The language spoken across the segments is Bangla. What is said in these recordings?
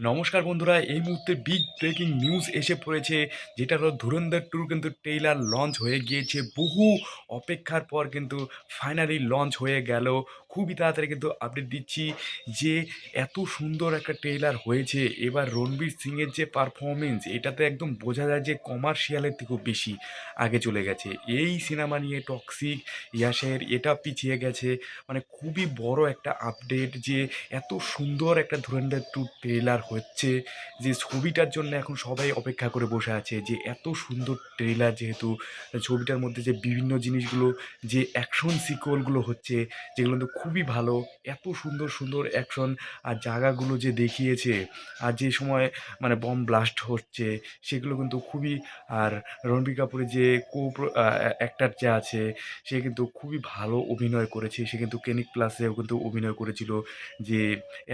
নমস্কার বন্ধুরা, এই মুহূর্তে বিগ ব্রেকিং নিউজ এসে পড়েছে, যেটা হলো ধুরন্ধর টু কিন্তু ট্রেইলার লঞ্চ হয়ে গিয়েছে। বহু অপেক্ষার পর কিন্তু ফাইনালি লঞ্চ হয়ে গেল। খুবই তাড়াতাড়ি কিন্তু আপডেট দিচ্ছি যে এত সুন্দর একটা ট্রেইলার হয়েছে। এবার রণবীর সিংয়ের যে পারফরমেন্স, এটাতে একদম বোঝা যায় যে কমার্শিয়ালের থেকেও বেশি আগে চলে গেছে। এই সিনেমা নিয়ে টক্সিক, ইয়াসের এটা পিছিয়ে গেছে। মানে খুবই বড় একটা আপডেট যে এত সুন্দর একটা ধুরন্ধর টু ট্রেলার হচ্ছে, যে ছবিটার জন্য এখন সবাই অপেক্ষা করে বসে আছে যে এত সুন্দর ট্রেলার, যেহেতু ছবিটার মধ্যে যে বিভিন্ন জিনিসগুলো, যে অ্যাকশন সিকোয়েলগুলো হচ্ছে, যেগুলো কিন্তু খুবই ভালো। এত সুন্দর সুন্দর অ্যাকশন আর জায়গাগুলো যে দেখিয়েছে, আর যে সময় মানে বম ব্লাস্ট হচ্ছে সেগুলো কিন্তু খুবই। আর রণবীর কাপুরের যে কো অ্যাক্টার যে আছে, সে কিন্তু খুবই ভালো অভিনয় করেছে। সে কিন্তু ক্লিনিক প্লাসেও কিন্তু অভিনয় করেছিল। যে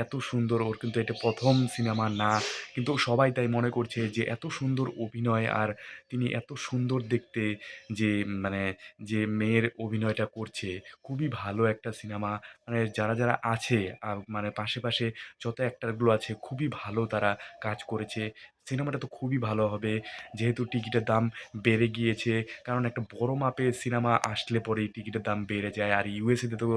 এত সুন্দর, ওর কিন্তু এটা প্রথম সিনেমা না, কিন্তু সবাই তাই মনে করছে যে এত সুন্দর অভিনয়, আর তিনি এত সুন্দর দেখতে, যে মানে যে মেয়ের অভিনয়টা করছে, খুবই ভালো একটা সিনেমা। মানে যারা যারা আছে, মানে পাশে পাশে যত অ্যাক্টারগুলো আছে, খুবই ভালো তারা কাজ করেছে। সিনেমাটা তো খুবই ভালো হবে, যেহেতু টিকিটের দাম বেড়ে গিয়েছে। কারণ একটা বড় মাপের সিনেমা আসলে পরেই টিকিটের দাম বেড়ে যায়। আর ইউএসএতে তো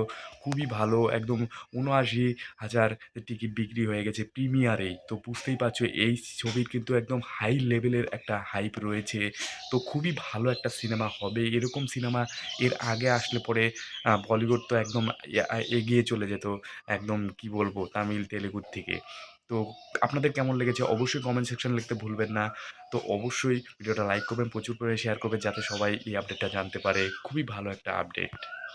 খুবই ভালো, একদম ৭৯,০০০ টিকিট বিক্রি হয়ে গেছে প্রিমিয়ারেই। তো বুঝতেই পারছো এই ছবির কিন্তু একদম হাই লেভেলের একটা হাইপ রয়েছে। তো খুবই ভালো একটা সিনেমা হবে। এরকম সিনেমা এর আগে আসলে পরে বলিউড তো একদম এগিয়ে চলে যেত, একদম কি বলবো, তামিল, তেলেগুর থেকে। তো আপনাদের কেমন লেগেছে অবশ্যই কমেন্ট সেকশনে লিখতে ভুলবেন না। তো অবশ্যই ভিডিওটা লাইক করবেন, প্রচুর করে শেয়ার করবেন, যাতে সবাই এই আপডেটটা জানতে পারে। খুবই ভালো একটা আপডেট।